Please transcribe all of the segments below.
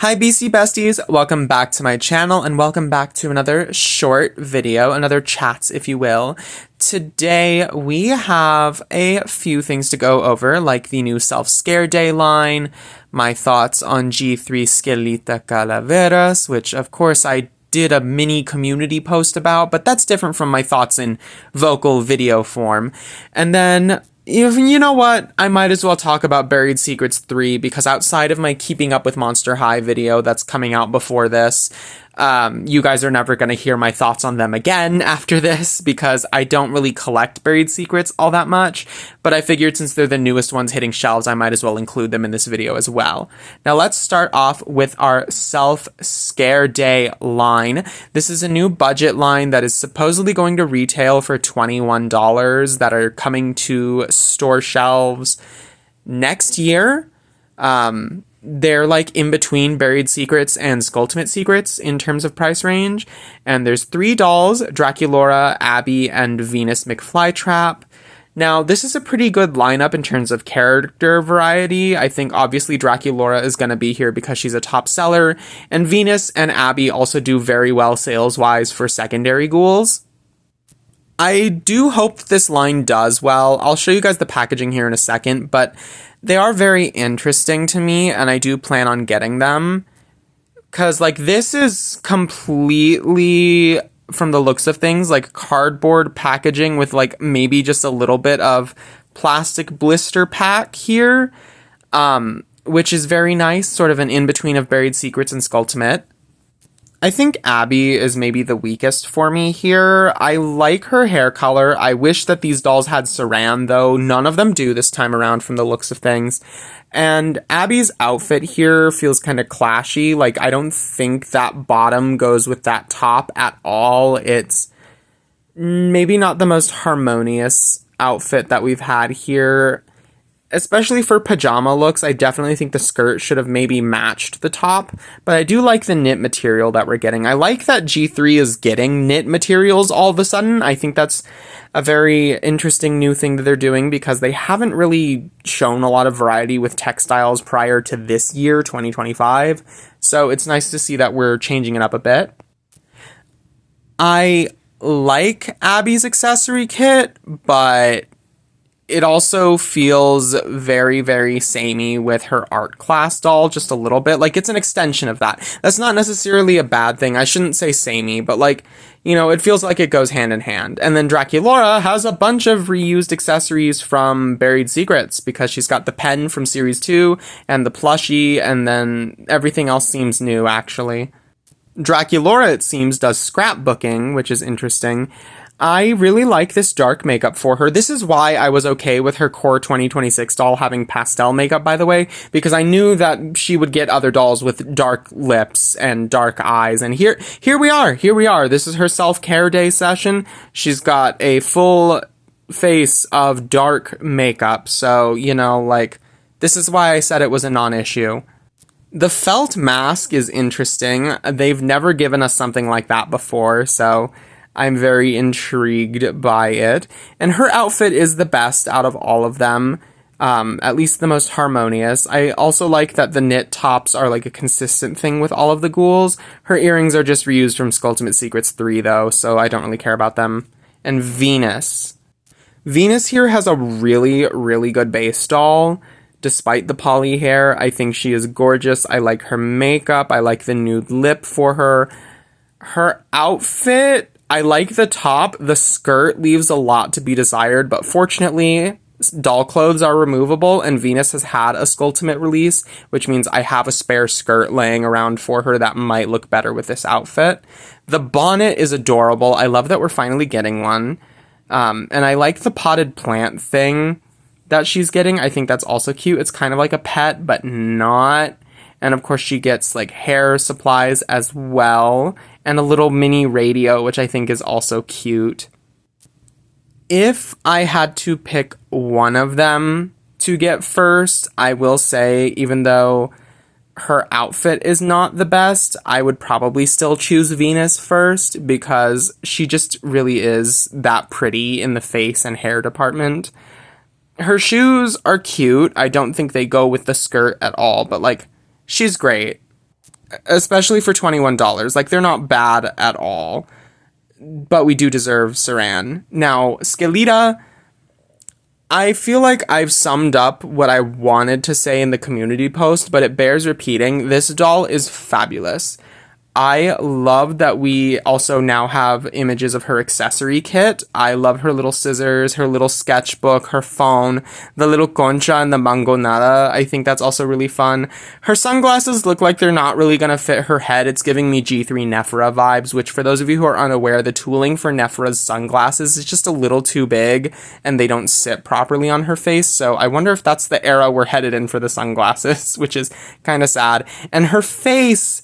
Hi Beastie Besties, welcome back to my channel and welcome back to another short video, another chat if you will. Today we have a few things to go over, like the new Self-Scare Day line, my thoughts on G3 Skelita Calaveras, which of course I did a mini community post about, but that's different from my thoughts in vocal video form. And then you know what? I might as well talk about Buried Secrets 3 because outside of my Keeping Up with Monster High video that's coming out before this, you guys are never going to hear my thoughts on them again after this because I don't really collect Buried Secrets all that much, but I figured since they're the newest ones hitting shelves, I might as well include them in this video as well. Now let's start off with our Self-Scare Day line. This is a new budget line that is supposedly going to retail for $21 that are coming to store shelves next year. They're like in between Buried Secrets and Skulltimate Secrets in terms of price range. And there's 3 dolls, Draculaura, Abby, and Venus McFlytrap. Now, this is a pretty good lineup in terms of character variety. I think obviously Draculaura is going to be here because she's a top seller, and Venus and Abby also do very well sales-wise for secondary ghouls. I do hope this line does well. I'll show you guys the packaging here in a second, but they are very interesting to me, and I do plan on getting them. Because, like, this is completely, from the looks of things, like cardboard packaging with, like, maybe just a little bit of plastic blister pack here, which is very nice, sort of an in-between of Buried Secrets and Skulltimate. I think Abby is maybe the weakest for me here. I like her hair color. I wish that these dolls had Saran, though. None of them do this time around from the looks of things. And Abby's outfit here feels kind of clashy. Like, I don't think that bottom goes with that top at all. It's maybe not the most harmonious outfit that we've had here. Especially for pajama looks, I definitely think the skirt should have maybe matched the top, but I do like the knit material that we're getting. I like that G3 is getting knit materials all of a sudden. I think that's a very interesting new thing that they're doing because they haven't really shown a lot of variety with textiles prior to this year, 2025. So it's nice to see that we're changing it up a bit. I like Abby's accessory kit, but it also feels very, very samey with her art class doll, just a little bit. Like, it's an extension of that. That's not necessarily a bad thing. I shouldn't say samey, but, like, you know, it feels like it goes hand in hand. And then Draculaura has a bunch of reused accessories from Buried Secrets because she's got the pen from Series 2 and the plushie, and then everything else seems new, actually. Draculaura, it seems, does scrapbooking, which is interesting. I really like this dark makeup for her. This is why I was okay with her core 2026 doll having pastel makeup, by the way, because I knew that she would get other dolls with dark lips and dark eyes. And here we are. This is her self-care day session. She's got a full face of dark makeup. So, you know, like, this is why I said it was a non-issue. The felt mask is interesting. They've never given us something like that before, so I'm very intrigued by it. And her outfit is the best out of all of them, at least the most harmonious. I also like that the knit tops are like a consistent thing with all of the ghouls. Her earrings are just reused from Skulltimate Secrets 3, though, so I don't really care about them. And Venus. Venus here has a really, really good base doll. Despite the poly hair, I think she is gorgeous. I like her makeup. I like the nude lip for her. Her outfit, I like the top. The skirt leaves a lot to be desired, but fortunately, doll clothes are removable, and Venus has had a Skulltimate release, which means I have a spare skirt laying around for her that might look better with this outfit. The bonnet is adorable. I love that we're finally getting one. And I like the potted plant thing that she's getting. I think that's also cute. It's kind of like a pet, but not. And of course she gets like hair supplies as well, and a little mini radio, which I think is also cute. If I had to pick one of them to get first, I will say, even though her outfit is not the best, I would probably still choose Venus first because she just really is that pretty in the face and hair department. Her shoes are cute. I don't think they go with the skirt at all, but, like, she's great. especially for $21. Like, they're not bad at all, but we do deserve Saran. Now, Skelita, I feel like I've summed up what I wanted to say in the community post, but it bears repeating. This doll is fabulous. I love that we also now have images of her accessory kit. I love her little scissors, her little sketchbook, her phone, the little concha and the mangonada. I think that's also really fun. Her sunglasses look like they're not really going to fit her head. It's giving me G3 Nephra vibes, which for those of you who are unaware, the tooling for Nephra's sunglasses is just a little too big and they don't sit properly on her face. So I wonder if that's the era we're headed in for the sunglasses, which is kind of sad. And her face,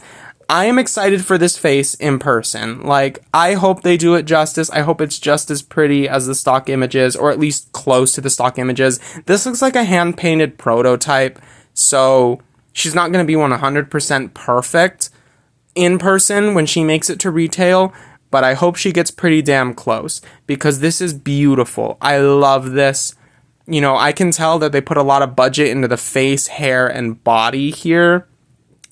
I am excited for this face in person. Like, I hope they do it justice. I hope it's just as pretty as the stock images, or at least close to the stock images. This looks like a hand-painted prototype, so she's not going to be 100% perfect in person when she makes it to retail, but I hope she gets pretty damn close, because this is beautiful. I love this. You know, I can tell that they put a lot of budget into the face, hair, and body here.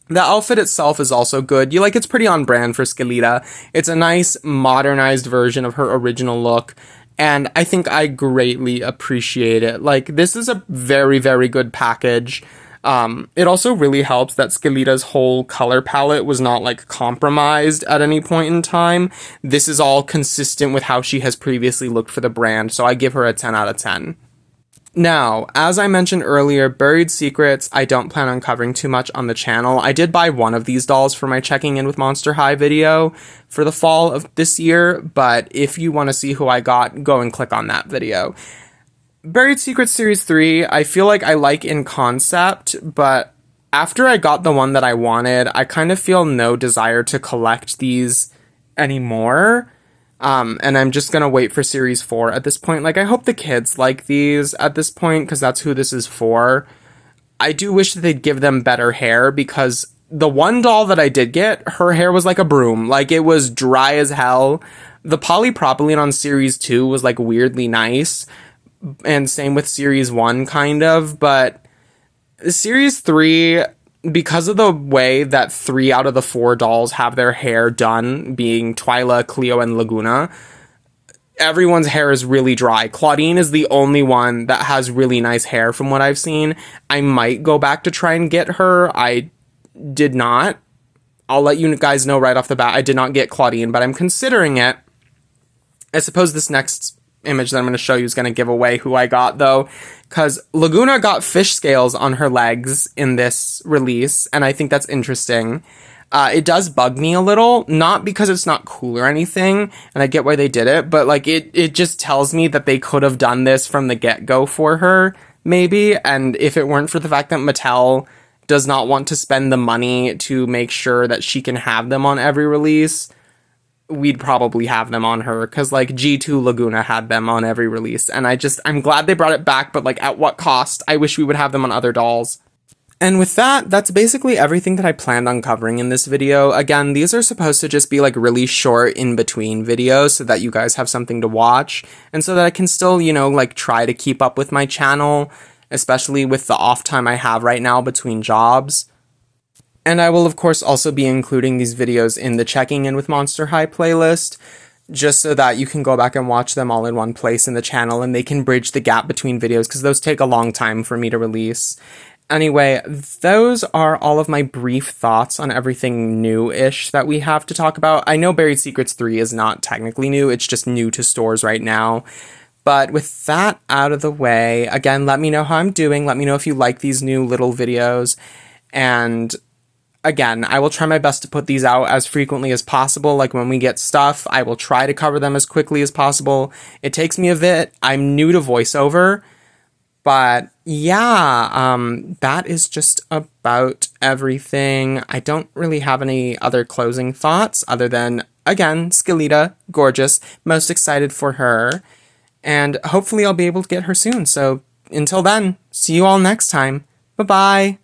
The outfit itself is also good. It's pretty on brand for Skelita. It's a nice modernized version of her original look, and I think I greatly appreciate it. Like, this is a very, very good package. It also really helps that Skelita's whole color palette was not like compromised at any point in time. This is all consistent with how she has previously looked for the brand, so I give her a 10 out of 10. Now, as I mentioned earlier, Buried Secrets, I don't plan on covering too much on the channel. I did buy one of these dolls for my Checking In with Monster High video for the fall of this year, but if you want to see who I got, go and click on that video. Buried Secrets Series 3, I feel like I like in concept, but after I got the one that I wanted, I kind of feel no desire to collect these anymore. And I'm just gonna wait for Series 4 at this point. Like, I hope the kids like these at this point, because that's who this is for. I do wish that they'd give them better hair, because the one doll that I did get, her hair was like a broom. Like, it was dry as hell. The polypropylene on Series 2 was, like, weirdly nice. And same with Series 1, kind of. But Series 3, because of the way that 3 out of the 4 dolls have their hair done, being Twyla, Cleo, and Laguna, everyone's hair is really dry. Claudine is the only one that has really nice hair from what I've seen. I might go back to try and get her. I did not. I'll let you guys know right off the bat, I did not get Claudine, but I'm considering it. I suppose this next image that I'm going to show you is going to give away who I got, though, because Laguna got fish scales on her legs in this release, and I think that's interesting. It does bug me a little, not because it's not cool or anything, and I get why they did it, but like it just tells me that they could have done this from the get-go for her, maybe, and if it weren't for the fact that Mattel does not want to spend the money to make sure that she can have them on every release, we'd probably have them on her, because like G2 Laguna had them on every release, and I'm glad they brought it back, but like at what cost? I wish we would have them on other dolls. And with that, that's basically everything that I planned on covering in this video. Again, these are supposed to just be like really short in-between videos so that you guys have something to watch, and so that I can still, like try to keep up with my channel, especially with the off time I have right now between jobs. And I will, of course, also be including these videos in the Checking In with Monster High playlist, just so that you can go back and watch them all in one place in the channel, and they can bridge the gap between videos, because those take a long time for me to release. Anyway, those are all of my brief thoughts on everything new-ish that we have to talk about. I know Buried Secrets 3 is not technically new, it's just new to stores right now. But with that out of the way, again, let me know how I'm doing, let me know if you like these new little videos, and again, I will try my best to put these out as frequently as possible. Like, when we get stuff, I will try to cover them as quickly as possible. It takes me a bit. I'm new to voiceover. But yeah, that is just about everything. I don't really have any other closing thoughts other than, again, Skelita, gorgeous. Most excited for her. And hopefully I'll be able to get her soon. So until then, see you all next time. Bye-bye.